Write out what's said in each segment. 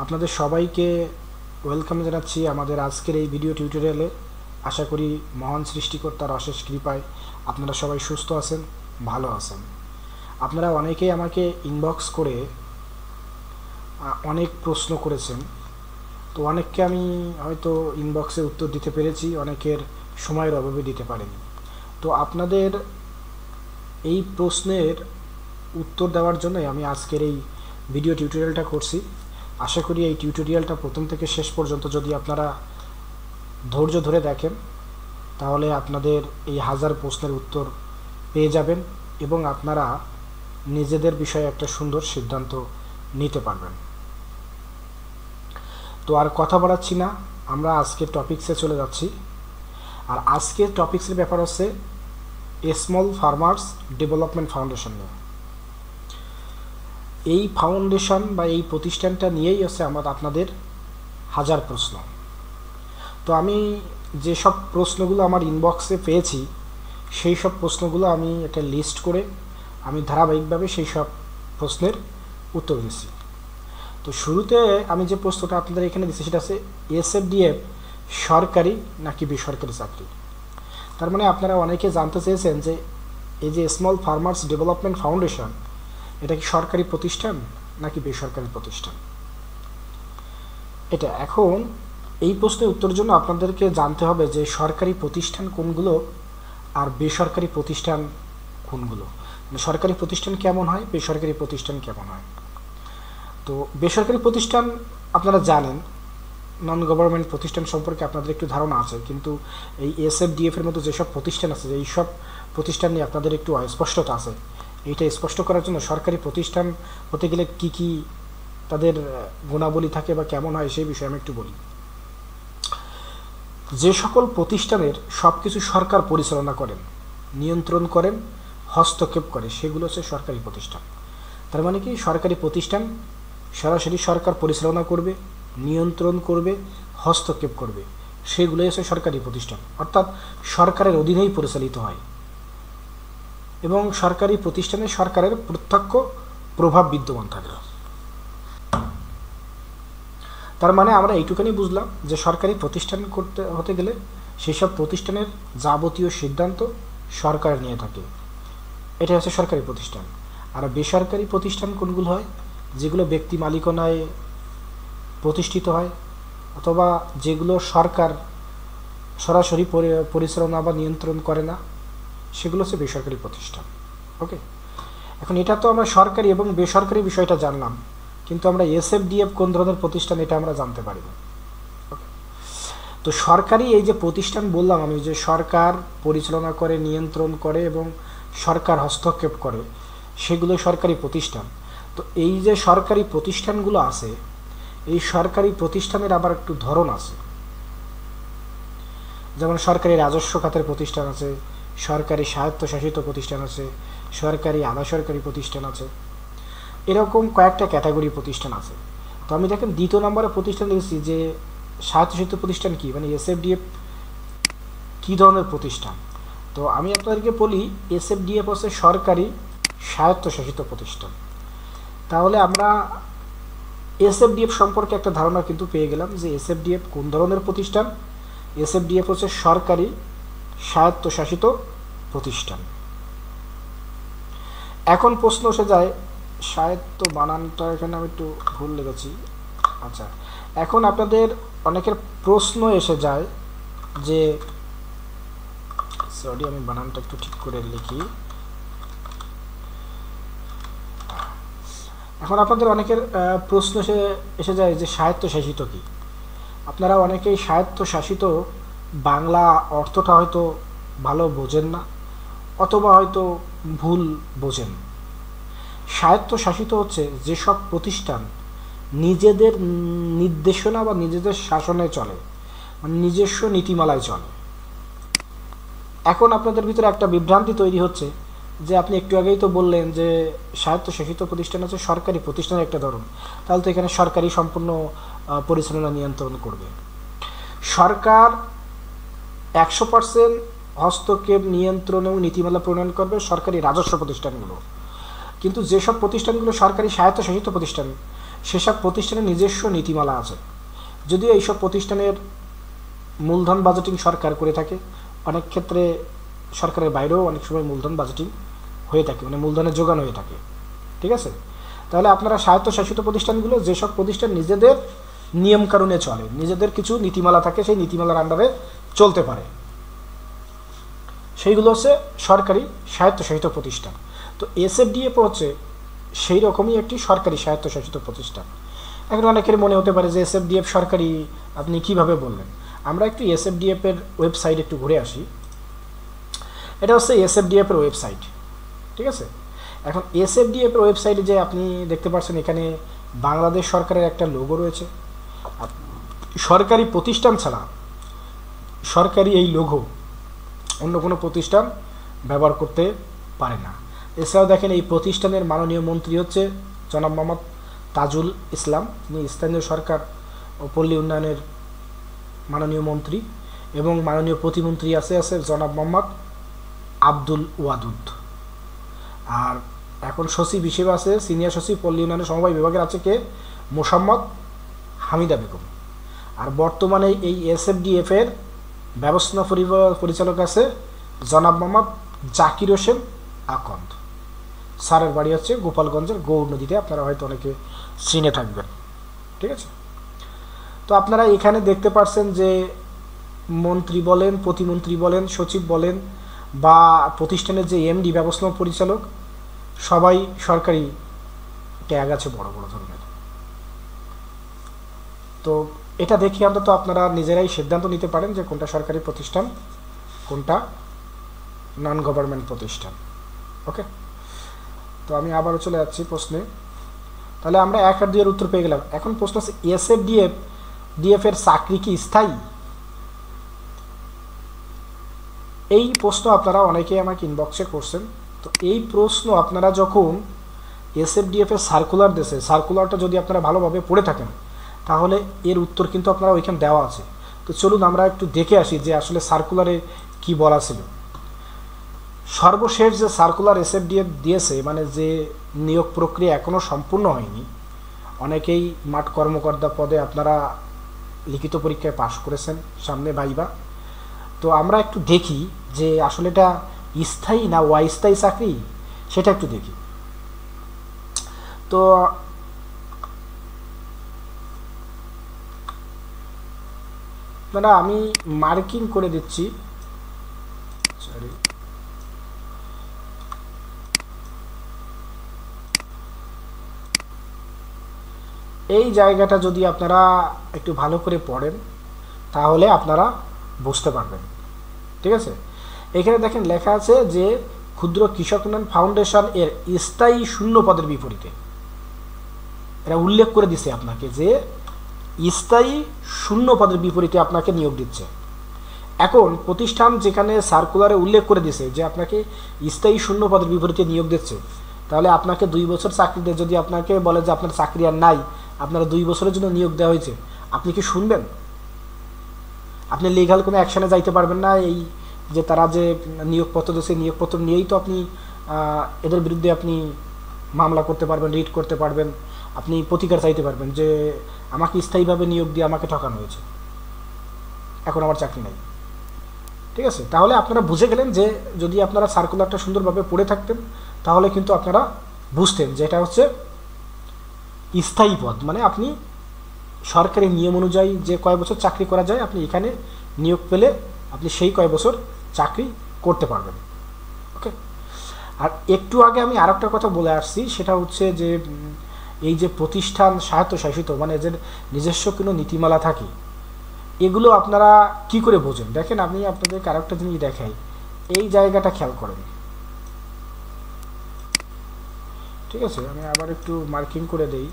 আপনাদের সবাইকে ওয়েলকাম জানাচ্ছি আমাদের আজকের এই ভিডিও টিউটোরিয়ালে। আশা করি মহান সৃষ্টিকর্তার অশেষ কৃপায় আপনারা সবাই সুস্থ আছেন, ভালো আছেন। আপনারা অনেকেই আমাকে ইনবক্স করে অনেক প্রশ্ন করেছেন, তো অনেককে আমি হয়তো ইনবক্সে উত্তর দিতে পেরেছি, অনেকের সময়ের অভাবে দিতে পারিনি। তো আপনাদের এই প্রশ্নের উত্তর দেওয়ার জন্যই আমি আজকের এই ভিডিও টিউটোরিয়ালটা করছি। আশা করি এই টিউটোরিয়ালটা প্রথম থেকে শেষ পর্যন্ত যদি আপনারা ধৈর্য ধরে দেখেন, তাহলে আপনাদের এই হাজার প্রশ্নের উত্তর পেয়ে যাবেন এবং আপনারা নিজেদের বিষয়ে একটা সুন্দর সিদ্ধান্ত নিতে পারবেন। তো আর কথা বাড়াচ্ছি না, আমরা আজকের টপিক্সে চলে যাচ্ছি। আর আজকের টপিক্সের ব্যাপার হচ্ছে স্মল ফার্মার্স ডেভেলপমেন্ট ফাউন্ডেশন নিয়ে। এই ফাউন্ডেশন বা এই প্রতিষ্ঠানটা নিয়েই হচ্ছে আপনাদের হাজার প্রশ্ন। তো আমি যেসব প্রশ্নগুলো আমার ইনবক্সে পেয়েছি সেই সব প্রশ্নগুলো আমি একটা লিস্ট করে আমি ধারাবাহিকভাবে সেই সব প্রশ্নের উত্তর দিচ্ছি। তো শুরুতে আমি যে প্রশ্নটা আপনাদের এখানে দিচ্ছি সেটা হচ্ছে এসএফডিএফ সরকারি নাকি বেসরকারি চাকরি। তার মানে আপনারা অনেকে জানতে চেয়েছেন যে এই যে স্মল ফার্মার্স ডেভেলপমেন্ট ফাউন্ডেশন, এটা কি সরকারি প্রতিষ্ঠান নাকি বেসরকারি প্রতিষ্ঠান। এটা এখন এই প্রশ্নের উত্তরের জন্য আপনাদেরকে জানতে হবে যে সরকারি প্রতিষ্ঠান কোনগুলো আর বেসরকারি প্রতিষ্ঠান কোনগুলো, মানে সরকারি প্রতিষ্ঠান কেমন হয়, বেসরকারি প্রতিষ্ঠান কেমন হয়। তো বেসরকারি প্রতিষ্ঠান আপনারা জানেন, নন গভর্নমেন্ট প্রতিষ্ঠান সম্পর্কে আপনাদের একটু ধারণা আছে, কিন্তু এই এসএফডিএফ এর মতো যেসব প্রতিষ্ঠান আছে, এই সব প্রতিষ্ঠান নিয়ে আপনাদের একটু অস্পষ্টতা আছে। এইটা স্পষ্ট করার জন্য সরকারি প্রতিষ্ঠান হতে গেলে কি কি তাদের গুণাবলী থাকে বা কেমন হয় সেই বিষয়ে আমি একটু বলি। যে সকল প্রতিষ্ঠানের সব কিছু সরকার পরিচালনা করেন, নিয়ন্ত্রণ করেন, হস্তক্ষেপ করে, সেগুলো হচ্ছে সরকারি প্রতিষ্ঠান। তার মানে কি, সরকারি প্রতিষ্ঠান সরাসরি সরকার পরিচালনা করবে, নিয়ন্ত্রণ করবে, হস্তক্ষেপ করবে, সেগুলোই হচ্ছে সরকারি প্রতিষ্ঠান, অর্থাৎ সরকারের অধীনেই পরিচালিত হয় এবং সরকারি প্রতিষ্ঠানে সরকারের প্রত্যক্ষ প্রভাব বিদ্যমান থাকে। তার মানে আমরা এইটুখানি বুঝলাম যে সরকারি প্রতিষ্ঠান হতে গেলে সেসব প্রতিষ্ঠানের যাবতীয় সিদ্ধান্ত সরকার নিয়ে থাকে, এটা হচ্ছে সরকারি প্রতিষ্ঠান। আর বেসরকারি প্রতিষ্ঠান কোনগুলো হয়, যেগুলো ব্যক্তি মালিকানায় প্রতিষ্ঠিত হয় অথবা যেগুলো সরকার সরাসরি পরিচালনা বা নিয়ন্ত্রণ করে না, সেগুলো হচ্ছে বেসরকারি প্রতিষ্ঠান। ওকে, এখন এটা তো আমরা সরকারি এবং বেসরকারি বিষয়টা জানলাম, কিন্তু আমরা এসএফডিএফ কোন ধরনের প্রতিষ্ঠান এটা আমরা জানতে পারি না। ওকে, তো সরকারি এই যে প্রতিষ্ঠান বললাম আমি, যে সরকার পরিচালনা করে, নিয়ন্ত্রণ করে এবং সরকার হস্তক্ষেপ করে, সেগুলো সরকারি প্রতিষ্ঠান। তো এই যে সরকারি প্রতিষ্ঠানগুলো আছে, এই সরকারি প্রতিষ্ঠানের আবার একটু ধরন আছে। যেমন সরকারি রাজস্ব খাতের প্রতিষ্ঠান আছে, সরকারি স্বায়ত্তশাসিত প্রতিষ্ঠান আছে, সরকারি আধা সরকারি প্রতিষ্ঠান আছে, এরকম কয়েকটা ক্যাটাগরি প্রতিষ্ঠান আছে। তো আমি দেখেন দ্বিতীয় নম্বরে প্রতিষ্ঠান দেখেছি যে স্বায়ত্তশাসিত প্রতিষ্ঠান কি, মানে এসএফডিএফ কী ধরনের প্রতিষ্ঠান। তো আমি আপনাদেরকে বলি, এসএফডিএফ হচ্ছে সরকারি স্বায়ত্তশাসিত প্রতিষ্ঠান। তাহলে আমরা এসএফডিএফ সম্পর্কে একটা ধারণা কিন্তু পেয়ে গেলাম যে এসএফডিএফ কোন ধরনের প্রতিষ্ঠান। এসএফডিএফ হচ্ছে সরকারি স্বায়ত্তশাসিত প্রতিষ্ঠান। এখন প্রশ্ন এসে যায়, স্বায়ত্ত বানানটা এখানে আমি একটু ভুল লিখেছি। আচ্ছা, এখন আপনাদের অনেকের প্রশ্ন এসে যায় যে, সরি আমি বানানটা একটু ঠিক করে লিখি। এখন আপনাদের অনেকের প্রশ্ন এসে যায় যে স্বায়ত্তশাসিত কি। আপনারা অনেকেই স্বায়ত্তশাসিত বাংলা অর্থটা হয়তো ভালো বোঝেন না, অথবা হয়তো ভুল বোঝেন। স্বায়ত্তশাসিত হচ্ছে যেসব প্রতিষ্ঠান নিজেদের নির্দেশনা বা নিজেদের শাসনে চলে, মানে নিজস্ব নীতিমালায় চলে। এখন আপনাদের ভিতরে একটা বিভ্রান্তি তৈরি হচ্ছে যে আপনি একটু আগেই তো বললেন যে স্বায়ত্তশাসিত প্রতিষ্ঠান হচ্ছে সরকারি প্রতিষ্ঠানের একটা ধরন, তাহলে তো এখানে সরকারি সম্পূর্ণ পরিচালনা নিয়ন্ত্রণ করবে। সরকার 100% হস্তক্ষেপ, নিয়ন্ত্রণ এবং নীতিমালা প্রণয়ন করবে সরকারি রাজস্ব প্রতিষ্ঠানগুলো। কিন্তু যেসব প্রতিষ্ঠানগুলো সরকারি স্বায়ত্তশাসিত প্রতিষ্ঠান, সেসব প্রতিষ্ঠানের নিজস্ব নীতিমালা আছে। যদিও এইসব প্রতিষ্ঠানের মূলধন বাজেটিং সরকার করে থাকে, অনেক ক্ষেত্রে সরকারের বাইরেও অনেক সময় মূলধন বাজেটিং হয়ে থাকে, মানে মূলধনের যোগান হয়ে থাকে। ঠিক আছে, তাহলে আপনারা স্বায়ত্তশাসিত প্রতিষ্ঠানগুলো যেসব প্রতিষ্ঠান নিজেদের নিয়মকানুনে চলে, নিজেদের কিছু নীতিমালা থাকে, সেই নীতিমালার আন্ডারে চলতে পারে, সেইগুলো হচ্ছে সরকারি স্বায়ত্তশাসিত প্রতিষ্ঠান। তো এসএফডিএফ হচ্ছে সেই রকমই একটি সরকারি স্বায়ত্তশাসিত প্রতিষ্ঠান। এখন অনেকের মনে হতে পারে যে এসএফডিএফ সরকারি, আপনি কিভাবে বললেন? আমরা একটু এসএফডিএফ এর ওয়েবসাইট একটু ঘুরে আসি। এটা হচ্ছে এসএফডিএফ এর ওয়েবসাইট। ঠিক আছে, এখন এসএফডিএফ এর ওয়েবসাইটে যে আপনি দেখতে পাচ্ছেন এখানে বাংলাদেশ সরকারের একটা লোগো রয়েছে। সরকারি প্রতিষ্ঠান ছাড়া সরকারি এই লোগো অন্য কোনো প্রতিষ্ঠান ব্যবহার করতে পারে না। এছাড়াও দেখেন এই প্রতিষ্ঠানের মাননীয় মন্ত্রী হচ্ছে জনাব মোহাম্মদ তাজুল ইসলাম, তিনি স্থানীয় সরকার ও পল্লী উন্নয়নের মাননীয় মন্ত্রী, এবং মাননীয় প্রতিমন্ত্রী আছে জনাব মোহাম্মদ আব্দুল ওয়াদুদ। আর এখন সচিব হিসেবে আছে সিনিয়র সচিব পল্লী উন্নয়নের সমবায় বিভাগের আছে কে? মোসাম্মদ হামিদা বেগম। আর বর্তমানে এই এসএফডিএফ এর ব্যবস্থাপনা পরিচালক আছে জনাব মোহাম্মদ জাকির হোসেন আকন্দ। স্যারের বাড়ি হচ্ছে গোপালগঞ্জের গৌর নদীতে, আপনারা হয়তো অনেকে চিনে থাকবেন। ঠিক আছে, তো আপনারা এখানে দেখতে পাচ্ছেন যে মন্ত্রী বলেন, প্রতিমন্ত্রী বলেন, সচিব বলেন বা প্রতিষ্ঠানের যে এমডি ব্যবস্থাপনা পরিচালক, সবাই সরকারি ট্যাগ আছে বড় বড় ধরনের। তো এটা দেখে অন্তত আপনারা নিজেরাই সিদ্ধান্ত নিতে পারেন যে কোনটা সরকারি প্রতিষ্ঠান, কোনটা নন গভর্নমেন্ট প্রতিষ্ঠান। ওকে, তো আমি আবারও চলে যাচ্ছি প্রশ্নে। তাহলে আমরা 1 আর 2 এর উত্তর পেয়ে গেলাম। এখন প্রশ্ন হচ্ছে এসএফডিএফ এর চাকরি কি স্থায়ী? এই প্রশ্ন আপনারা অনেকেই আমাকে ইনবক্সে করছেন। তো এই প্রশ্ন আপনারা যখন এসএফডিএফ এর সার্কুলার দেশে, সার্কুলারটা যদি আপনারা ভালোভাবে পড়ে থাকেন তাহলে এর উত্তর কিন্তু আপনারা ওইখানে দেওয়া আছে। তো চলুন আমরা একটু দেখে আসি যে আসলে সার্কুলারে কি বলা ছিল। সর্বশেষ যে সার্কুলার এসএফডিএফ দিয়েছে, মানে যে নিয়োগ প্রক্রিয়া এখনও সম্পূর্ণ হয়নি, অনেকেই মাঠ কর্মকর্তা পদে আপনারা লিখিত পরীক্ষায় পাশ করেছেন, সামনে ভাইবা। তো আমরা একটু দেখি যে আসলে এটা স্থায়ী না অস্থায়ী চাকরি, সেটা একটু দেখি। তো আপনারা, আমি মার্কিং করে দিচ্ছি, সরি, এই জায়গাটা যদি আপনারা একটু ভালো করে পড়েন তাহলে আপনারা বুঝতে পারবেন। ঠিক আছে, এখানে দেখেন লেখা আছে যে ক্ষুদ্র কৃষক উন্নয়ন ফাউন্ডেশন এর স্থায়ী শূন্য পদের বিপরীতে, এরা উল্লেখ করে দিচ্ছে আপনাকে যে স্থায়ী শূন্য পদের বিপরীতে আপনাকে নিয়োগ দিচ্ছে। এখন প্রতিষ্ঠান যেখানে সার্কুলারে উল্লেখ করে দিছে যে আপনাকে স্থায়ী শূন্য পদের বিপরীতে নিয়োগ দিচ্ছে, তাহলে আপনাকে 2 বছর চাকরিতে যদি আপনাকে বলে যে আপনার চাকরি আর নাই, আপনারা 2 বছরের জন্য নিয়োগ দেওয়া হয়েছে, আপনি কি শুনবেন? আপনি লিগাল কোনো অ্যাকশানে যাইতে পারবেন না। এই যে তারা যে নিয়োগপত্র দিয়েছে, নিয়োগপত্র নিয়েই তো আপনি এদের বিরুদ্ধে আপনি মামলা করতে পারবেন, রিট করতে পারবেন, আপনি প্রতিকার চাইতে পারবেন যে আমাকে স্থায়ীভাবে নিয়োগ দিয়ে আমাকে ঠকানো হয়েছে, এখন আমার চাকরি নাই। ঠিক আছে, তাহলে আপনারা বুঝে গেলেন যে যদি আপনারা সার্কুলারটা সুন্দরভাবে পড়ে থাকতেন তাহলে কিন্তু আপনারা বুঝতেন যে এটা হচ্ছে স্থায়ী পদ, মানে আপনি সরকারি নিয়ম অনুযায়ী যে কয় বছর চাকরি করা যায়, আপনি এখানে নিয়োগ পেলে আপনি সেই কয় বছর চাকরি করতে পারবেন। ওকে, আর একটু আগে আমি আর একটা কথা বলে আসছি, সেটা হচ্ছে যে এই যে প্রতিষ্ঠান স্বায়ত্তশাসিত, মানে এদের নিজস্ব কোনো নীতিমালা থাকে, এগুলো আপনারা কি করে বোঝেন? দেখেন, আমি আপনাদেরকে আরেকটা জিনিস দেখাই, এই জায়গাটা খেয়াল করেন। ঠিক আছে, আমি আবার একটু মার্কিং করে দেই।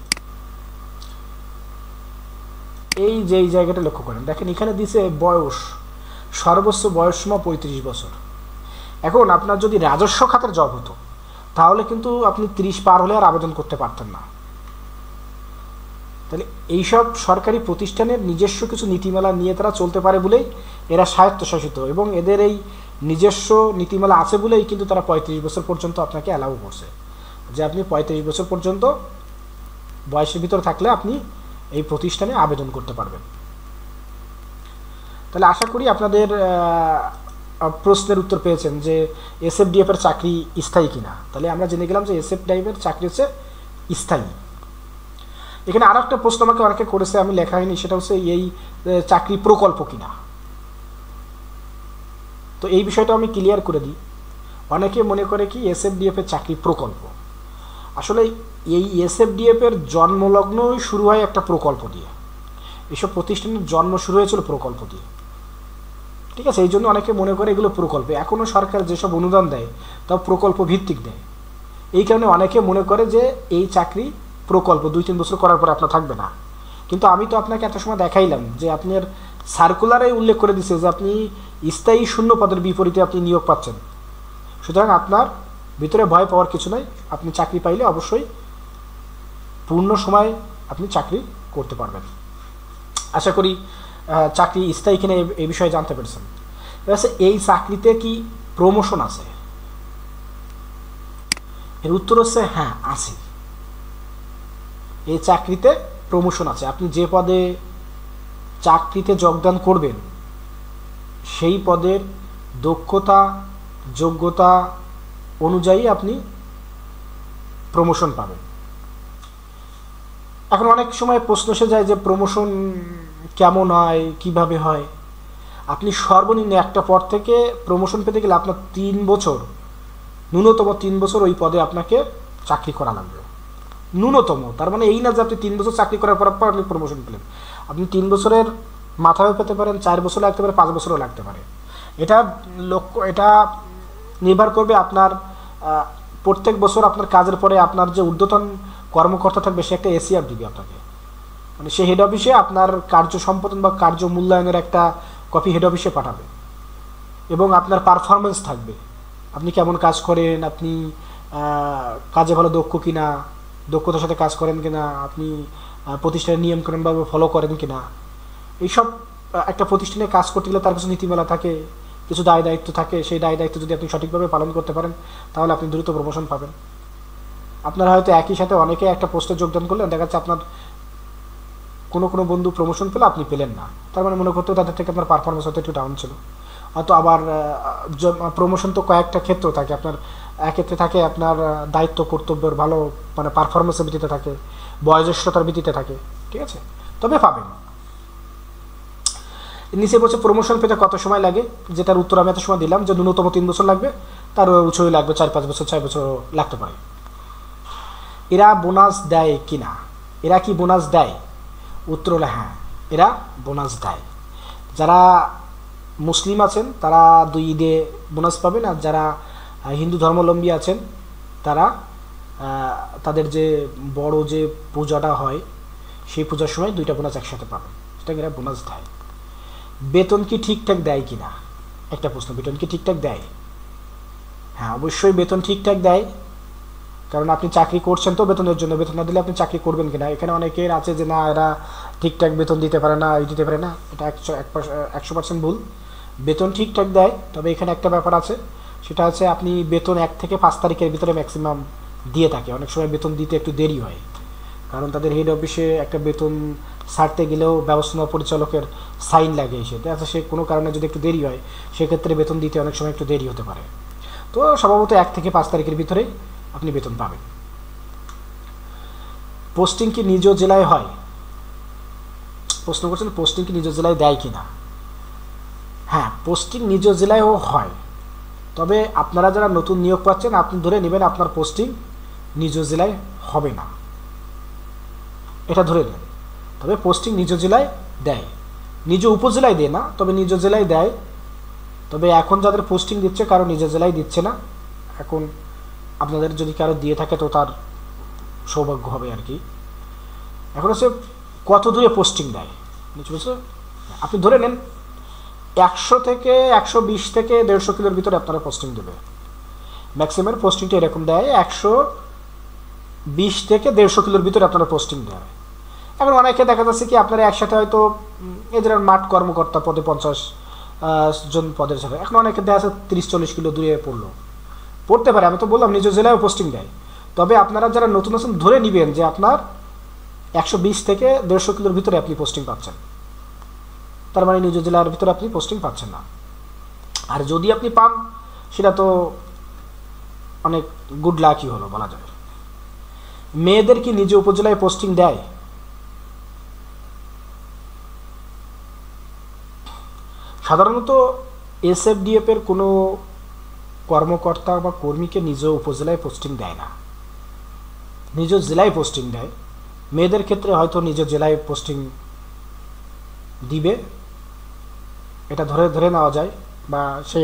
এই যে এই জায়গাটা লক্ষ্য করেন, দেখেন এখানে দিছে বয়স, সর্বোচ্চ বয়স সীমা 35 বছর। এখন আপনার যদি রাজস্ব খাতের জব হতো তাহলে কিন্তু আপনি 30 পার হলে আর আবেদন করতে পারতেন না। তাহলে এইসব সরকারি প্রতিষ্ঠানের নিজস্ব কিছু নীতিমালা নিয়ে তারা চলতে পারে বলেই এরা স্বায়ত্তশাসিত, এবং এদের এই নিজস্ব নীতিমালা আছে বলেই কিন্তু তারা 35 বছর পর্যন্ত আপনাকে অ্যালাউ করছে যে আপনি 35 বছর পর্যন্ত বয়সের ভিতরে থাকলে আপনি এই প্রতিষ্ঠানে আবেদন করতে পারবেন। তাহলে আশা করি আপনাদের প্রশ্নের উত্তর পেয়েছেন যে এসএফডিএফ এর চাকরি স্থায়ী কিনা। তাহলে আমরা জেনে গেলাম যে এসএফডিএফ এর চাকরি হচ্ছে স্থায়ী। এখানে আরো একটা প্রশ্ন আমাকে অনেকে করেছে, আমি লেখা হয়নি, সেটা হচ্ছে এই চাকরি প্রকল্প কিনা। তো এই বিষয়টা আমি ক্লিয়ার করে দিই। অনেকে মনে করে কি এসএফডিএফ এর চাকরি প্রকল্প। আসলে এই এসএফডিএফ এর জন্মলগ্নই শুরু হয় একটা প্রকল্প দিয়ে। এইসব প্রতিষ্ঠানের জন্ম শুরু হয়েছিল প্রকল্প দিয়ে, ঠিক আছে। এই জন্য অনেকে মনে করে এগুলো প্রকল্প। এখনও সরকার যেসব অনুদান দেয় তাও প্রকল্প ভিত্তিক দেয়। এই কারণে অনেকে মনে করে যে এই চাকরি প্রকল্প 2-3 বছর করার পর আপনার থাকবে না। কিন্তু আমি তো আপনাকে এত সময় দেখাইলাম যে আপনার সার্কুলারে উল্লেখ করে দিচ্ছে যে আপনি স্থায়ী শূন্য পদের বিপরীতে আপনি নিয়োগ পাচ্ছেন। সুতরাং আপনার ভিতরে ভয় পাওয়ার কিছু নাই। আপনি চাকরি পাইলে অবশ্যই পূর্ণ সময় আপনি চাকরি করতে পারবেন। আশা করি চাকরি স্থায়ী কিনা এই বিষয়ে জানতে পেরেছেন। এই চাকরিতে কি প্রমোশন আছে? এর উত্তর হচ্ছে হ্যাঁ, আছে। এই চাকরিতে প্রমোশন আছে। আপনি যে পদে চাকরিতে যোগদান করবেন সেই পদের দক্ষতা যোগ্যতা অনুযায়ী আপনি প্রমোশন পাবেন। এখন অনেক সময় প্রশ্ন এসে যায় যে প্রমোশন কেমন হয়, কিভাবে হয়। আপনি সর্বনিম্ন একটা পদ থেকে প্রমোশন পেতে গেলে আপনার 3 বছর, ন্যূনতম 3 বছর ওই পদে আপনাকে চাকরি করা লাগবে, ন্যূনতম। তার মানে এই না যে আপনি 3 বছর চাকরি করার পর আপনি প্রমোশন পেলেন। আপনি 3 বছরের মাথায়ও পেতে পারেন, 4 বছরও লাগতে পারে, 5 বছরও লাগতে পারে। এটা নির্ভর করবে আপনার প্রত্যেক বছর আপনার কাজের পরে আপনার যে ঊর্ধ্বতন কর্মকর্তা থাকবে সে একটা এসিআর দিবে আপনাকে। মানে সে হেড অফিসে আপনার কার্য সম্পাদন বা কার্য মূল্যায়নের একটা কপি হেড অফিসে পাঠাবে এবং আপনার পারফরমেন্স থাকবে। আপনি কেমন কাজ করেন, আপনি কাজে ভালো দক্ষ কিনা, দক্ষতার সাথে কাজ করেন কিনা, আপনি প্রতিষ্ঠানের নিয়মকানুনভাবে ফলো করেন কিনা। এইসব একটা প্রতিষ্ঠানে কাজ করতে গেলে তার কিছু নীতিমালা থাকে, কিছু দায় দায়িত্ব থাকে। সেই দায় দায়িত্ব যদি আপনি সঠিকভাবে পালন করতে পারেন তাহলে আপনি দ্রুত প্রমোশন পাবেন। আপনারা হয়তো একই সাথে অনেকে একটা পোস্টে যোগদান করলেন, দেখা যাচ্ছে আপনার কোনো বন্ধু প্রমোশন পেলে আপনি পেলেন না। তার মানে মনে করতে তাদের থেকে আপনার পারফরমেন্স হয়তো একটু ডাউন ছিল। হয়তো আবার প্রমোশন তো কয়েকটা ক্ষেত্র থাকে। আপনার ক্ষেত্রে থাকে আপনার দায়িত্ব কর্তব্যের ভালো মানে পারফরমেন্সের ভিত্তিতে থাকে, বয়োজ্যেষ্ঠতার ভিত্তিতে থাকে, ঠিক আছে, তবে পাবেন। নিচে বলছে প্রমোশন পেতে কত সময় লাগে, যেটার উত্তর আমি এত সময় দিলাম যে ন্যূনতম 3 বছর লাগবে, তার উৎসই লাগবে 4-5 বছর, 6 বছর লাগতে পারে। এরা বোনাস দেয় কিনা? এরা কি বোনাস দেয়? উত্তর হলো হ্যাঁ, এরা বোনাস দেয়। যারা মুসলিম আছেন তারা 2 ঈদে বোনাস পাবেন, আর যারা হিন্দু ধর্মাবলম্বী আছেন তারা তাদের যে বড় যে পূজাটা হয় সেই পূজার সময় 2টা বোনাস একসাথে পাবেন। সেটা এরা বোনাস দেয়। বেতন কি ঠিকঠাক দেয় কিনা একটা প্রশ্ন। বেতন কি ঠিকঠাক দেয়? হ্যাঁ, অবশ্যই বেতন ঠিকঠাক দেয়, কারণ আপনি চাকরি করছেন তো বেতনের জন্য। বেতন না দিলে আপনি চাকরি করবেন কিনা। এখানে অনেকের আছে যে না এরা ঠিকঠাক বেতন দিতে পারে না, দিতে পারে না। এটা 100% ভুল। বেতন ঠিকঠাক দেয়, তবে এখানে একটা ব্যাপার আছে, সেটা হচ্ছে আপনি বেতন 1 থেকে 5 তারিখের ভিতরে ম্যাক্সিমাম দিয়ে থাকে। অনেক সময় বেতন দিতে একটু দেরি হয়, কারণ তাদের হেড অফিসে একটা বেতন ছাড়তে গেলেও ব্যবস্থাপনা পরিচালকের সাইন লাগে এসে। আচ্ছা, সে কোনো কারণে যদি একটু দেরি হয় সেক্ষেত্রে বেতন দিতে অনেক সময় একটু দেরি হতে পারে। তো সম্ভবত 1 থেকে 5 তারিখের ভিতরেই আপনি বেতন পাবেন। পোস্টিং কি নিজ জেলায় হয়? প্রশ্ন করছেন পোস্টিং কি নিজ জেলায় দেয় কিনা। হ্যাঁ, পোস্টিং নিজ জেলায়ও হয়, তবে আপনারা যারা নতুন নিয়োগ পাচ্ছেন আপনি ধরে নেবেন আপনার পোস্টিং নিজ জেলায় হবে না, এটা ধরে নেন। তবে পোস্টিং নিজ জেলায় দেয়, নিজ উপজেলায় দেয় না, তবে নিজ জেলায় দেয়। তবে এখন যাদের পোস্টিং দিচ্ছে কারো নিজ জেলায় দিচ্ছে না। এখন আপনাদের যদি কারো দিয়ে থাকে তো তার সৌভাগ্য হবে আর কি। এখন হচ্ছে কত দূরে পোস্টিং দেয়, বুঝছো? আপনি ধরে নেন 100 থেকে 120 থেকে 150 কিলোর ভিতরে আপনারা পোস্টিং দেবে। ম্যাক্সিমাম পোস্টিংটা এরকম দেয় 120 থেকে 150 কিলোর ভিতরে আপনারা পোস্টিং দেয়। এখন অনেকে দেখা যাচ্ছে কি আপনারা একসাথে হয়তো এদের মাঠ কর্মকর্তা পদে 50 জন পদের সাথে, এখন অনেকে দেখা যাচ্ছে 30-40 কিলো দূরে পড়তে পারে। আমি তো বললাম নিজ জেলায় পোস্টিং দেয়। তবে আপনারা যারা নতুন আছেন ধরে নেবেন যে আপনার 120 থেকে 150 কিলোর ভিতরে আপনি পোস্টিং পাচ্ছেন, তার মানে নিজ জেলার ভিতরে আপনি পোস্টিং পাচ্ছেন না। আর যদি আপনি পান সেটা তো অনেক গুড লাকই হলো বলা যায়। মেয়েদের কি নিজ উপজেলায় পোস্টিং দেয়? সাধারণত এসএফডিএফ এর কোনো কর্মকর্তা বা কর্মীকে নিজ উপজেলায় পোস্টিং দেয় না, নিজ জেলায় পোস্টিং দেয়। মেয়েদের ক্ষেত্রে হয়তো নিজ জেলায় পোস্টিং দিবে, এটা ধরে ধরে নেওয়া যায়, বা সে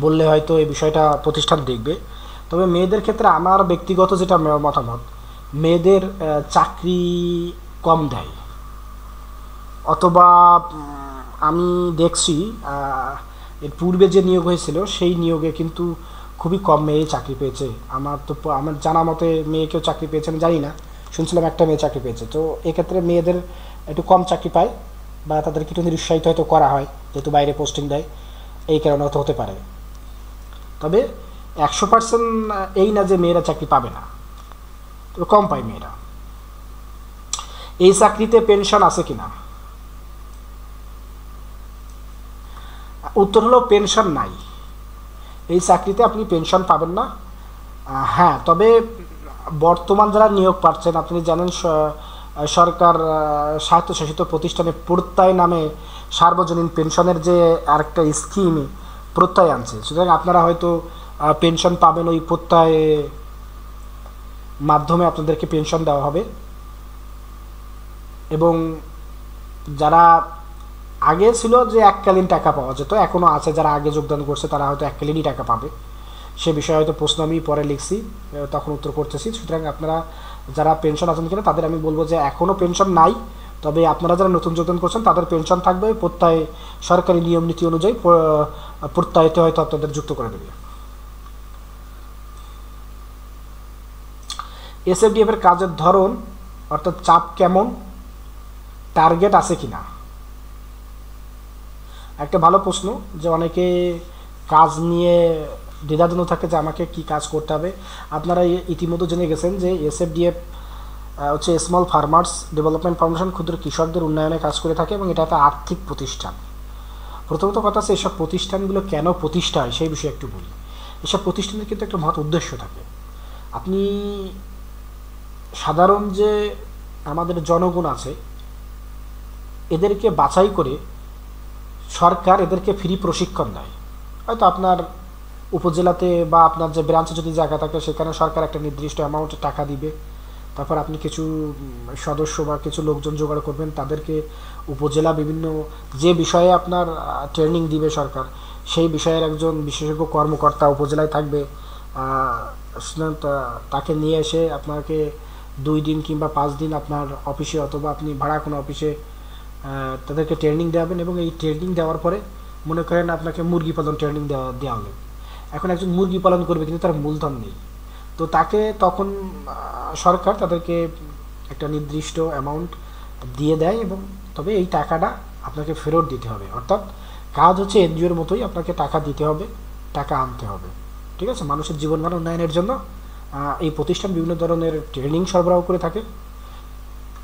বললে হয়তো এই বিষয়টা প্রতিষ্ঠান দেখবে। তবে মেয়েদের ক্ষেত্রে আমার ব্যক্তিগত যেটা মতামত, মেয়েদের চাকরি কম দেয়, অথবা আমি দেখছি এর পূর্বে যে নিয়োগ হয়েছিল সেই নিয়োগে কিন্তু খুবই কম মেয়ে চাকরি পেয়েছে। আমার জানা মতে মেয়ে কেউ চাকরি পেয়েছে আমি জানি না, শুনছিলাম একটা মেয়ে চাকরি পেয়েছে। তো এক্ষেত্রে মেয়েদের একটু কম চাকরি পায়, বা তাদেরকে একটু নিরুৎসাহিত হয়তো করা হয় যেহেতু বাইরে পোস্টিং দেয়, এই কারণে হয়তো হতে পারে। তবে 100% এই না যে মেয়েরা চাকরি পাবে না, তবে কম পায় মেয়েরা। এই চাকরিতে পেনশন আছে কিনা? উত্তর হলো পেনশন নাই, এই চাকরিতে আপনি পেনশন পাবেন না। হ্যাঁ, তবে বর্তমান যারা নিয়োগ পাচ্ছেন, আপনি জানেন সরকার স্বায়ত্তশাসিত প্রতিষ্ঠানে প্রত্যয় নামে সার্বজনীন পেনশনের যে আরেকটা স্কিম প্রত্যয় আনছে, সুতরাং আপনারা হয়তো পেনশন পাবেন ওই প্রত্যয় মাধ্যমে আপনাদেরকে পেনশন দেওয়া হবে। এবং যারা আগে ছিল যে এককালীন টাকা পাওয়া যেত, এখনও আছে, যারা আগে যোগদান করছে তারা হয়তো এককালীনই টাকা পাবে, সে বিষয়ে হয়তো প্রশ্ন আমি পরে লিখছি, তখন উত্তর করতেছি। সুতরাং আপনারা যারা পেনশন আছেন কিনা তাদের আমি বলবো যে এখনও পেনশন নাই, তবে আপনারা যারা নতুন যোগদান করছেন তাদের পেনশন থাকবে, প্রত্যয় সরকারি নিয়ম নীতি অনুযায়ী প্রত্যয়তে হয়তো আপনাদের যুক্ত করে দেবে। এসএফডিএফ এর কাজের ধরন অর্থাৎ চাপ কেমন, টার্গেট আছে কিনা? একটা ভালো প্রশ্ন, যে অনেকে কাজ নিয়ে দ্বিধাদ্বন্দ্ব থাকে যে আমাকে কি কাজ করতে হবে। আপনারা ইতিমধ্যে জেনে গেছেন যে এসএফডিএফ হচ্ছে স্মল ফার্মার্স ডেভেলপমেন্ট ফাউন্ডেশন, ক্ষুদ্র কৃষকদের উন্নয়নে কাজ করে থাকে, এবং এটা একটা আর্থিক প্রতিষ্ঠান। প্রথমত কথা হচ্ছে এসব প্রতিষ্ঠানগুলো কেন প্রতিষ্ঠা হয় সেই বিষয়ে একটু বলি। এসব প্রতিষ্ঠানের কিন্তু একটা মহৎ উদ্দেশ্য থাকে। আপনি সাধারণ যে আমাদের জনগণ আছে এদেরকে বাছাই করে সরকার এদেরকে ফ্রি প্রশিক্ষণ দেয়। হয়তো আপনার উপজেলাতে বা আপনার যে ব্রাঞ্চে যদি জায়গা থাকে সেখানে সরকার একটা নির্দিষ্ট অ্যামাউন্টে টাকা দিবে, তারপর আপনি কিছু সদস্য বা কিছু লোকজন জোগাড় করবেন, তাদেরকে উপজেলা বিভিন্ন যে বিষয়ে আপনার ট্রেনিং দিবে সরকার, সেই বিষয়ের একজন বিশেষজ্ঞ কর্মকর্তা উপজেলায় থাকবে, তাকে নিয়ে এসে আপনাকে 2 দিন কিংবা 5 দিন আপনার অফিসে অথবা আপনি ভাড়া কোনো অফিসে তাদেরকে ট্রেনিং দেওয়াবেন। এবং এই ট্রেনিং দেওয়ার পরে মনে করেন আপনাকে মুরগি পালন ট্রেনিং দেওয়া হবে। এখন একজন মুরগি পালন করবে কিন্তু তার মূলধন নেই, তো তাকে তখন সরকার তাদেরকে একটা নির্দিষ্ট অ্যামাউন্ট দিয়ে দেয়, এবং তবে এই টাকাটা আপনাকে ফেরত দিতে হবে। অর্থাৎ কাজ হচ্ছে এনজিওর মতোই, আপনাকে টাকা দিতে হবে, টাকা আনতে হবে। ঠিক আছে, মানুষের জীবনমান উন্নয়নের জন্য এই প্রতিষ্ঠান বিভিন্ন ধরনের ট্রেনিং সরবরাহ করে থাকে,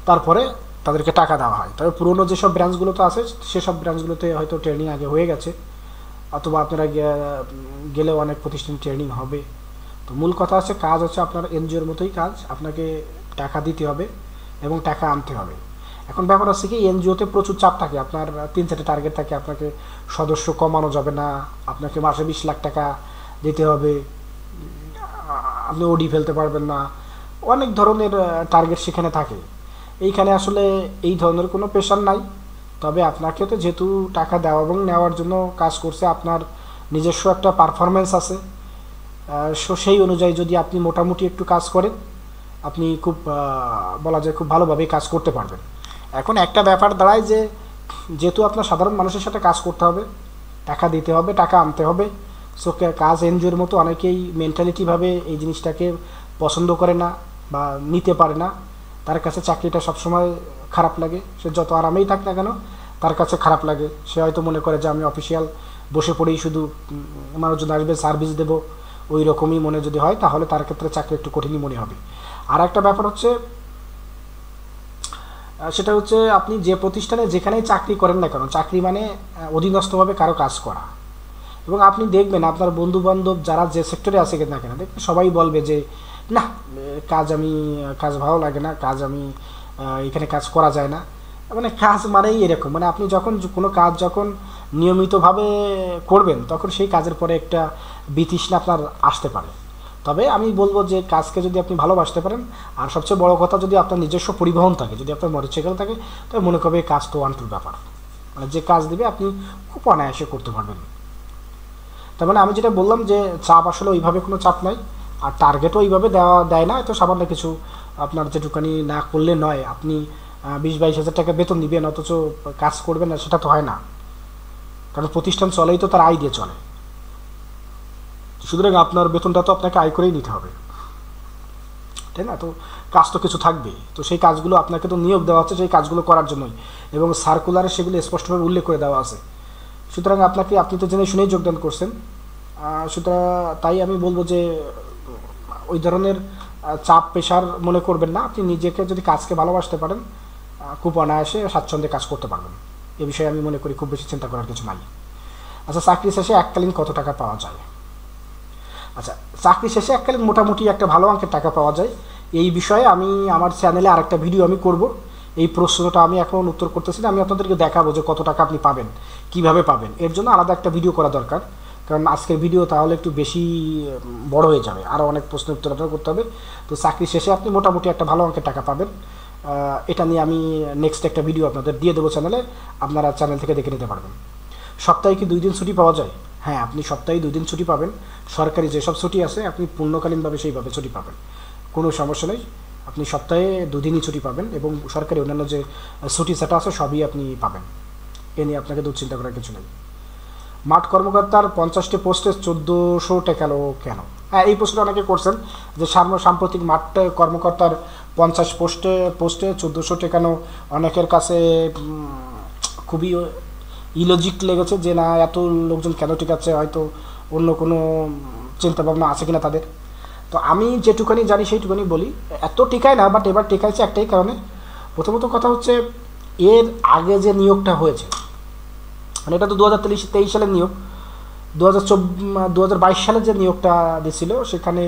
তারপরে তাদেরকে টাকা দেওয়া হয়। তবে পুরনো যেসব ব্রাঞ্চগুলোতে আছে সেসব ব্রাঞ্চগুলোতে হয়তো ট্রেনিং আগে হয়ে গেছে, অথবা আপনারা গেলেও অনেক প্রতিষ্ঠান ট্রেনিং হবে। তো মূল কথা হচ্ছে কাজ হচ্ছে আপনার এনজিওর মতোই কাজ, আপনাকে টাকা দিতে হবে এবং টাকা আনতে হবে। এখন ব্যাপার হচ্ছে কি, এনজিওতে প্রচুর চাপ থাকে, আপনার 3-4টা টার্গেট থাকে, আপনাকে সদস্য কমানো যাবে না, আপনাকে মাসে 20 লাখ টাকা দিতে হবে, আপনি ওডি ফেলতে পারবেন না, অনেক ধরনের টার্গেট সেখানে থাকে। এইখানে আসলে এই ধরনের কোনো প্রেশার নাই, তবে আপনাকে তো যেহেতু টাকা দেওয়া এবং নেওয়ার জন্য কাজ করছে, আপনার নিজস্ব একটা পারফরমেন্স আছে, সেই অনুযায়ী যদি আপনি মোটামুটি একটু কাজ করেন, আপনি খুব বলা যায় খুব ভালোভাবেই কাজ করতে পারবেন। এখন একটা ব্যাপার দাঁড়ায় যে যেহেতু আপনার সাধারণ মানুষের সাথে কাজ করতে হবে, টাকা দিতে হবে, টাকা আনতে হবে, সো কাজ এনজিওর মতো অনেকেই মেন্টালিটিভাবে এই জিনিসটাকে পছন্দ করে না বা নিতে পারে না, তার কাছে চাকরিটা সবসময় খারাপ লাগে, সে যত আরামেই থাক না কেন তার কাছে খারাপ লাগে। সে হয়তো মনে করে যে আমি অফিসিয়াল বসে পড়েই শুধু মানুষজন আসবে সার্ভিস দেব, ওই রকমই মনে যদি হয় তাহলে তার ক্ষেত্রে চাকরি একটু কঠিনই মনে হবে। আর একটা ব্যাপার হচ্ছে সেটা হচ্ছে আপনি যে প্রতিষ্ঠানে যেখানেই চাকরি করেন না কেন, চাকরি মানে অধীনস্থভাবে কারো কাজ করা। এবং আপনি দেখবেন আপনার বন্ধুবান্ধব যারা যে সেক্টরে আছে না কেন, দেখবেন সবাই বলবে যে না, কাজ ভালো লাগে না, আমি এখানে কাজ করা যায় না। মানে কাজ মানেই এরকম, মানে আপনি যখন কোনো কাজ যখন নিয়মিতভাবে করবেন তখন সেই কাজের পরে একটা বিতৃষ্ণা আপনার আসতে পারে। তবে আমি বলবো যে কাজকে যদি আপনি ভালোবাসতে পারেন, আর সবচেয়ে বড় কথা যদি আপনার নিজস্ব পরিবহন থাকে, যদি আপনার মোটরসাইকেল থাকে, তবে মনে করবে এই কাজ তো ওয়ান-টুর ব্যাপার, মানে যে কাজ দেবে আপনি খুব অনায়াসে করতে পারবেন। তার মানে আমি যেটা বললাম যে চাপ আসলে ওইভাবে কোনো চাপ নাই, আর টার্গেটও ওইভাবে দেয় না, এত সামান্য কিছু আপনার যেটুকানি না করলে নয়, আপনি 20-22 হাজার টাকা বেতন দিবেন অথচ কাজ করবেন না, সেটা তো হয় না। কারণ প্রতিষ্ঠান চলেই তো তার আয় দিয়ে চলে, সুতরাং আপনার বেতনটা তো আপনাকে আয় করেই নিতে হবে, তাই না? তো কাজ তো কিছু থাকবে, তো সেই কাজগুলো আপনাকে তো নিয়োগ দেওয়া হচ্ছে সেই কাজগুলো করার জন্যই, এবং সার্কুলারে সেগুলো স্পষ্টভাবে উল্লেখ করে দেওয়া আছে। সুতরাং আপনি তো জেনে শুনেই যোগদান করছেন, সুতরাং তাই আমি বলবো যে ওই ধরনের চাপ প্রেশার মনে করবেন না। আপনি নিজেকে যদি কাজকে ভালোবাসতে পারেন, খুব অনায়াসে স্বাচ্ছন্দ্যে কাজ করতে পারবেন। এ বিষয়ে আমি মনে করি খুব বেশি চিন্তা করার কিছু নাই। আচ্ছা, চাকরি শেষে এককালীন কত টাকা পাওয়া যায়? আচ্ছা, চাকরি শেষে এককালীন মোটামুটি একটা ভালো অঙ্কের টাকা পাওয়া যায়। এই বিষয়ে আমি আমার চ্যানেলে আরেকটা ভিডিও আমি করব। এই প্রশ্নটা আমি এখন উত্তর করতেছি না, আমি আপনাদেরকে দেখাবো যে কত টাকা আপনি পাবেন, কিভাবে পাবেন। এর জন্য আলাদা একটা ভিডিও করা দরকার, কারণ আজকের ভিডিও তাহলে একটু বেশি বড় হয়ে যাবে, আরও অনেক প্রশ্নের উত্তর আপনার করতে হবে। তো চাকরি শেষে আপনি মোটামুটি একটা ভালো অঙ্কের টাকা পাবেন, এটা নিয়ে আমি নেক্সট একটা ভিডিও আপনাদের দিয়ে দেবো চ্যানেলে, আপনারা চ্যানেল থেকে দেখে নিতে পারবেন। সপ্তাহে কি 2 দিন ছুটি পাওয়া যায়? হ্যাঁ, আপনি সপ্তাহে 2 দিন ছুটি পাবেন। সরকারি যেসব ছুটি আছে আপনি পূর্ণকালীনভাবে সেইভাবে ছুটি পাবেন, কোনো সমস্যা নেই। আপনি সপ্তাহে 2 দিনই ছুটি পাবেন, এবং সরকারি অন্যান্য যে ছুটি সেটা আছে সবই আপনি পাবেন, এ নিয়ে আপনাকে দুশ্চিন্তা করার কিছু নেই। মাঠ কর্মকর্তার 50টি পোস্টে 1400 টাকা কেন? হ্যাঁ, এই প্রশ্নটা অনেকে করছেন যে সাম্প্রতিক মাঠ কর্মকর্তার 50 পোস্টে 1400 টাকানো অনেকের কাছে খুবই ইলজিক লেগেছে, যে না এত লোকজন কেন টিকাচ্ছে, হয়তো অন্য কোনো চিন্তাভাবনা আছে কিনা তাদের। তো আমি যেটুকানি জানি সেইটুকানি বলি, এত টিকায় না, বাট এবার টিকাইছে একটাই কারণে। প্রথমত কথা হচ্ছে, এর আগে যে নিয়োগটা হয়েছে, মানে এটা তো 2023 সালের নিয়োগ, 2022 সালে যে নিয়োগটা দিয়েছিল সেখানে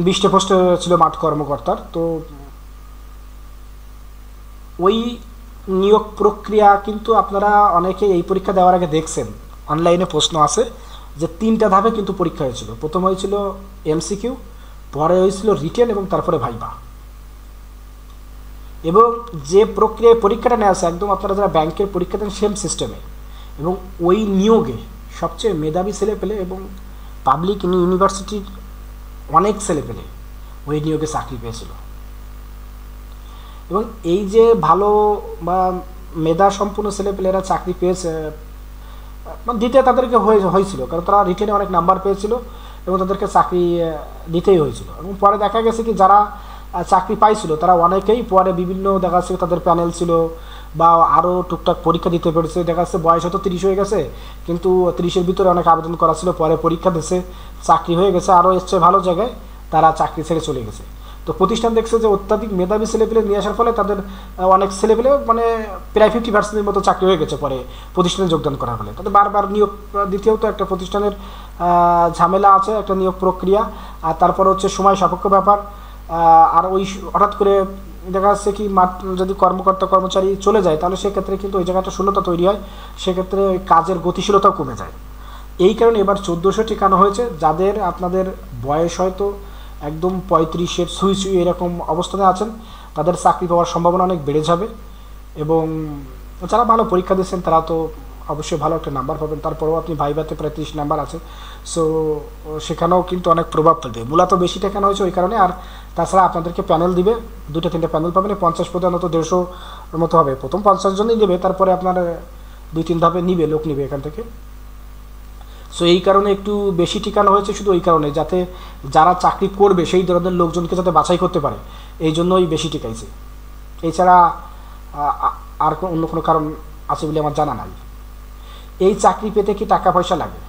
20টা পোস্টে ছিল মাঠ কর্মকর্তার। তো ওই নিয়োগ প্রক্রিয়া কিন্তু আপনারা অনেকে এই পরীক্ষা দেওয়ার আগে দেখছেন, অনলাইনে প্রশ্ন আছে যে 3টা ধাপে কিন্তু পরীক্ষা হয়েছিল। প্রথম হয়েছিল এমসিকিউ, পরে হয়েছিল রিটেন, এবং তারপরে ভাইবা। এবং যে প্রক্রিয়ায় পরীক্ষাটা নেওয়া আছে একদম আপনারা যারা ব্যাংকের পরীক্ষা দেন সেম সিস্টেমে, এবং ওই নিয়োগে সবচেয়ে মেধাবী ছেলেপেলে এবং পাবলিক ইউনিভার্সিটির অনেক ছেলেপেলে ওই নিয়োগে চাকরি পেয়েছিল। এবং এই যে ভালো বা মেধা সম্পূর্ণ ছেলেপেলেরা চাকরি পেয়েছে, মানে দিতে তাদেরকে হয়েছিল, কারণ তারা রিটেনে অনেক নাম্বার পেয়েছিল এবং তাদেরকে চাকরি দিতেই হয়েছিল। এবং পরে দেখা গেছে কি যারা চাকরি পাইছিল তারা অনেকেই পরে বিভিন্ন দেখা যাচ্ছে তাদের প্যানেল ছিল বা আরও টুকটাক পরীক্ষা দিতে পেরেছে, দেখা যাচ্ছে বয়স হয়তো 30 হয়ে গেছে, কিন্তু 30-এর ভিতরে অনেক আবেদন করা ছিল, পরে পরীক্ষা দিয়েছে, চাকরি হয়ে গেছে, আরও এসছে ভালো জায়গায়, তারা চাকরি ছেড়ে চলে গেছে। তো প্রতিষ্ঠান দেখছে যে অত্যাধিক মেধাবী ছেলেপেলে নিয়ে আসার ফলে তাদের অনেক ছেলেপেলে মানে প্রায় 50% মতো চাকরি হয়ে গেছে পরে প্রতিষ্ঠানে যোগদান করার ফলে। তাদের বারবার নিয়োগ দিতেও তো একটা প্রতিষ্ঠানের ঝামেলা আছে, একটা নিয়োগ প্রক্রিয়া, আর তারপর হচ্ছে সময় সাপেক্ষ ব্যাপার। আর ওই হঠাৎ করে দেখা যাচ্ছে কি যদি কর্মচারী চলে যায় তাহলে সেক্ষেত্রে কিন্তু ওই জায়গাটা শূন্যতা তৈরি হয়, সেক্ষেত্রে ওই কাজের গতিশীলতাও কমে যায়। এই কারণে এবার 1400 ঠিকানো হয়েছে। যাদের আপনাদের বয়স হয়তো একদম 35-এর ছুঁই এরকম অবস্থানে আছেন, তাদের চাকরি পাওয়ার সম্ভাবনা অনেক বেড়ে যাবে। এবং যারা ভালো পরীক্ষা দিচ্ছেন তারা তো অবশ্যই ভালো একটা নাম্বার পাবেন। তারপরেও আপনি ভাইভাতে প্রায় 30 নাম্বার আছে, সো সেখানেও কিন্তু অনেক প্রভাব ফেলবে। মূলত বেশি ঠেকানো হয়েছে ওই কারণে। আর তাছাড়া আপনাদেরকে প্যানেল দিবে, 2-3টা প্যানেল পাবেন, 50 পর্যন্ত 150 মতো হবে। প্রথম 50 জনই নেবে, তারপরে আপনার 2-3 ধাপে নিবে, লোক নিবে এখান থেকে। সো এই কারণে একটু বেশি ঠিকানো হয়েছে, শুধু ওই কারণে যাতে যারা চাকরি করবে সেই ধরনের লোকজনকে যাতে বাছাই করতে পারে, এই জন্যই বেশি টিকাইছে। এছাড়া আর অন্য কোনো কারণ আছে বলে আমার জানা নাই। এই চাকরি পেতে কি টাকা পয়সা লাগে?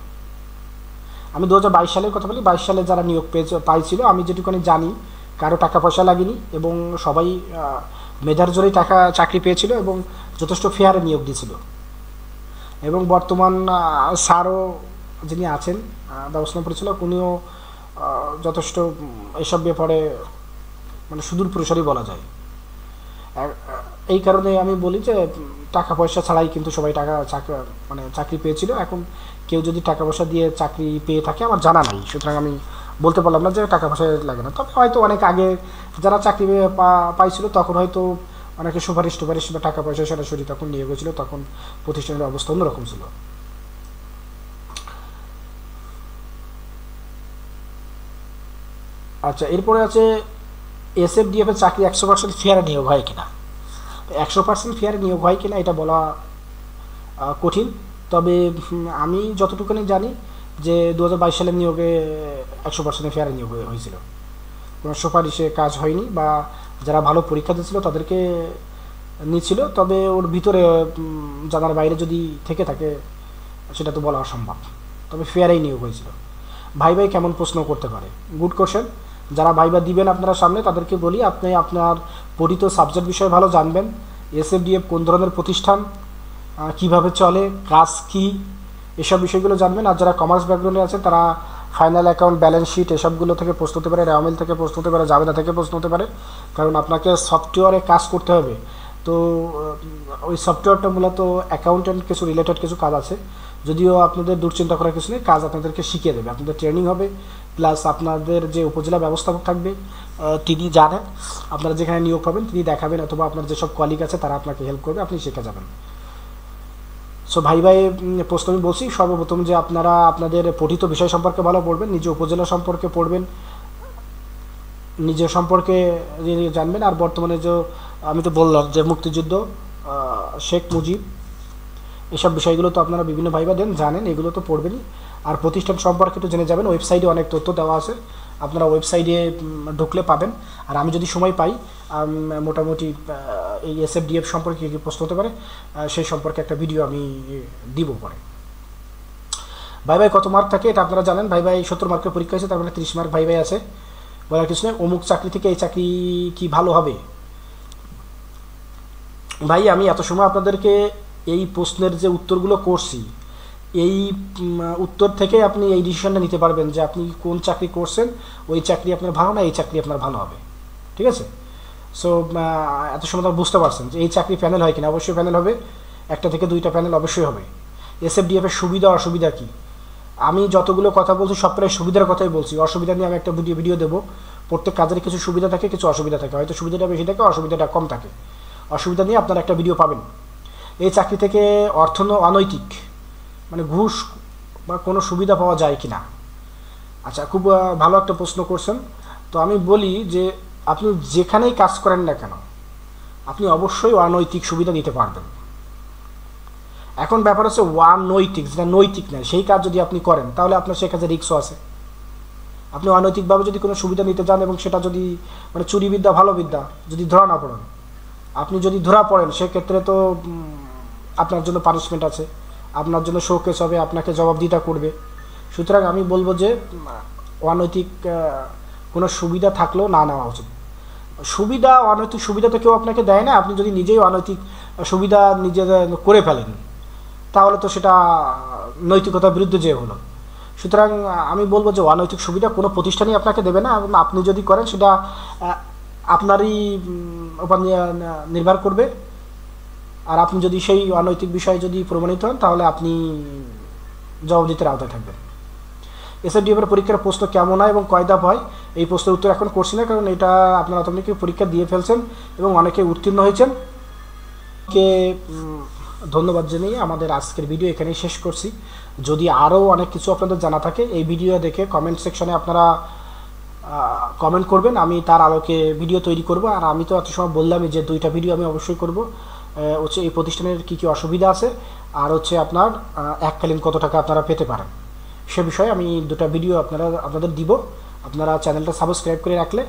আমি 2022 সালের কথা বলি। 22 সালে যারা নিয়োগ পাইছিল, আমি যেটুকুনি জানি কারো টাকা পয়সা লাগেনি, এবং সবাই মেধার জোরেই চাকরি পেয়েছিল এবং যথেষ্ট ফেয়ারে নিয়োগ দিয়েছিল। এবং বর্তমান স্যারও যিনি আছেন ব্যবস্থা পরিচালক, উনিও যথেষ্ট এসব ব্যাপারে মানে সুদূর প্রসারী বলা যায়। এই কারণে আমি বলি যে টাকা পয়সা ছাড়াই কিন্তু সবাই চাকরি পেয়েছিল। এখন কেউ যদি টাকা পয়সা দিয়ে চাকরি পেয়ে থাকে আমার জানা নাই, সুতরাং আমি বলতে পারলাম না যে টাকা পয়সা লাগে না। তবে হয়তো অনেক আগে যারা চাকরি পাইছিল তখন হয়তো অনেকে সুপারিশ বা টাকা পয়সা সরাসরি তখন নিয়ে গেছিল, তখন প্রতিষ্ঠানের অবস্থা অন্যরকম ছিল। আচ্ছা, এরপরে আছে SFDF এর চাকরি 100% ফেয়ারে নিয়োগ হয় কিনা। 100% ফেয়ারে নিয়োগ হয় কিনা এটা বলা কঠিন, তবে আমি যতটুকুনি জানি যে 2022 সালের নিয়োগে 100% ফেয়ারে নিয়োগ হয়েছিল, কোনো সুপারিশে কাজ হয়নি বা যারা ভালো পরীক্ষা দিয়েছিল তাদেরকে নিয়েছিল। তবে ওর ভিতরে জানার বাইরে যদি থেকে থাকে সেটা তো বলা অসম্ভব, তবে ফেয়ারেই নিয়োগ হয়েছিল। ভাই কেমন প্রশ্ন করতে পারে, গুড কোশ্চেন। যারা ভাইবা দিবেন আপনারা সামনে তাদেরকে বলি আপনি আপনার পঠিত সাবজেক্ট বিষয়ে ভালো জানবেন, SFDF কোন ধরনের প্রতিষ্ঠান, কিভাবে চলে, কাজ কি, এসব বিষয়গুলো জানবেন। আর যারা কমার্স ব্যাকগ্রাউন্ডে আছে তারা ফাইনাল অ্যাকাউন্ট, ব্যালেন্স শিট এসবগুলো থেকে প্রশ্ন হতে পারে, রেওয়ামিল থেকে প্রশ্ন হতে পারে, জাবেদা থেকে প্রশ্ন হতে পারে, কারণ আপনাকে সফটওয়্যারে কাজ করতে হবে। তো ওই সফটওয়্যারটা মূলত অ্যাকাউন্টেন্ট কিছু রিলেটেড কিছু কাজ আছে, যদিও আপনাদের দুশ্চিন্তা করার কিছু নেই, কাজ আপনাদেরকে শিখিয়ে দেবে, আপনাদের ট্রেনিং হবে, প্লাস আপনাদের যে উপজেলা ব্যবস্থাপক থাকবে তিনি জানেন, আপনারা যেখানে নিয়োগ পাবেন তিনি দেখাবেন, অথবা আপনার যেসব কলিগ আছে তারা আপনাকে হেল্প করবে, আপনি শিখে যাবেন। সো ভাই প্রশ্ন আমি বলছি, সর্বপ্রথম যে আপনারা আপনাদের পঠিত বিষয় সম্পর্কে ভালো পড়বেন, নিজে উপজেলা সম্পর্কে পড়বেন, নিজের সম্পর্কে জানবেন। আর বর্তমানে যে আমি তো বললাম যে মুক্তিযুদ্ধ, শেখ মুজিব, এসব বিষয়গুলো তো আপনারা বিভিন্ন ভাইবা দেন, জানেন, এগুলো তো পড়বেনই। আর প্রতিষ্ঠান সম্পর্কে তো জেনে যাবেন, ওয়েবসাইটে অনেক তথ্য দেওয়া আছে, আপনারা ওয়েবসাইটে ঢুকলে পাবেন। আর আমি যদি সময় পাই মোটামুটি এই SFDF সম্পর্কে কী প্রশ্ন হতে পারে সেই সম্পর্কে একটা ভিডিও আমি দিব পরে। ভাই কত মার্ক থাকে এটা আপনারা জানেন, ভাই 70 মার্কের পরীক্ষা আছে, তার মানে 30 মার্ক ভাই আছে। বলার কিছু নেই, অমুক চাকরি থেকে এই চাকরি কি ভালো হবে। ভাই আমি এত সময় আপনাদেরকে এই প্রশ্নের যে উত্তরগুলো করছি, এই উত্তর থেকে আপনি এই ডিসিশনটা নিতে পারবেন যে আপনি কোন চাকরি করছেন, ওই চাকরি আপনার ভালো না এই চাকরি আপনার ভালো হবে, ঠিক আছে। সো এত সময় তারা বুঝতে পারছেন যে এই চাকরি প্যানেল হয় কিনা, অবশ্যই প্যানেল হবে, 1টা থেকে 2টা প্যানেল অবশ্যই হবে। SFDF এর সুবিধা অসুবিধা কি, আমি যতগুলো কথা বলছি সব প্রায় সুবিধার কথাই বলছি, অসুবিধা নিয়ে আমি একটা ভিডিও দেবো। প্রত্যেক কাজের কিছু সুবিধা থাকে, কিছু অসুবিধা থাকে, হয়তো সুবিধাটা বেশি থাকে, অসুবিধাটা কম থাকে। অসুবিধা নিয়ে আপনারা একটা ভিডিও পাবেন। এই চাকরি থেকে অনৈতিক মানে ঘুষ বা কোনো সুবিধা পাওয়া যায় কি না। আচ্ছা, খুব ভালো একটা প্রশ্ন করছেন। তো আমি বলি যে আপনি যেখানেই কাজ করেন না কেন আপনি অবশ্যই অনৈতিক সুবিধা নিতে পারবেন। এখন ব্যাপার হচ্ছে অনৈতিক, যেটা নৈতিক নয় সেই কাজ যদি আপনি করেন তাহলে আপনার সে কাজে রিস্কও আছে। আপনি অনৈতিকভাবে যদি কোনো সুবিধা নিতে যান এবং সেটা যদি মানে চুরি বিদ্যা ভালো বিদ্যা যদি ধরা না পড়েন, আপনি যদি ধরা পড়েন সেক্ষেত্রে তো আপনার জন্য পানিশমেন্ট আছে, আপনার জন্য শোকেস হবে, আপনাকে জবাবদিহিতা করবে। সুতরাং আমি বলবো যে অনৈতিক কোনো সুবিধা থাকলেও না নেওয়া উচিত। অনৈতিক সুবিধা তো কেউ আপনাকে দেয় না, আপনি যদি নিজেই অনৈতিক সুবিধা নিজে করে ফেলেন তাহলে তো সেটা নৈতিকতার বিরুদ্ধে যে হলো। সুতরাং আমি বলবো যে অনৈতিক সুবিধা কোনো প্রতিষ্ঠানই আপনাকে দেবে না, এবং আপনি যদি করেন সেটা আপনারই উপর নির্ভর করবে। আর আপনি যদি সেই অনৈতিক বিষয়ে যদি প্রমাণিত হন তাহলে আপনি জবাবদিহিতার আওতায় থাকবেন। SFDF এর পরীক্ষার প্রশ্ন কেমন হয় এবং কয় ধাপ হয় এই প্রশ্নের উত্তর এখন করছি না, কারণ এটা আপনারা অনেকে পরীক্ষা দিয়ে ফেলছেন এবং অনেকে উত্তীর্ণ হয়েছেন। কে ধন্যবাদ জানিয়ে আমাদের আজকের ভিডিও এখানেই শেষ করছি। যদি আরও অনেক কিছু আপনাদের জানা থাকে এই ভিডিও দেখে কমেন্ট সেকশনে আপনারা কমেন্ট করবেন, আমি তার আলোকে ভিডিও তৈরি করব। আর আমি তো এত সময় বললামই যে 2টা ভিডিও আমি অবশ্যই করব, হচ্ছে এই প্রতিষ্ঠানের কী কী অসুবিধা আছে আর হচ্ছে আপনার এককালীন কত টাকা আপনারা পেতে পারেন সে বিষয়ে আমি 2টা ভিডিও আপনাদের দিব। আপনারা চ্যানেলটা সাবস্ক্রাইব করে রাখলে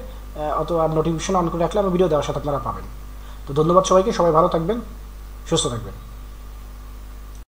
অথবা নোটিফিকেশন অন করে রাখলে আমি ভিডিও দেওয়ার সাথে আপনারা পাবেন। তো ধন্যবাদ সবাইকে, সবাই ভালো থাকবেন, সুস্থ থাকবেন।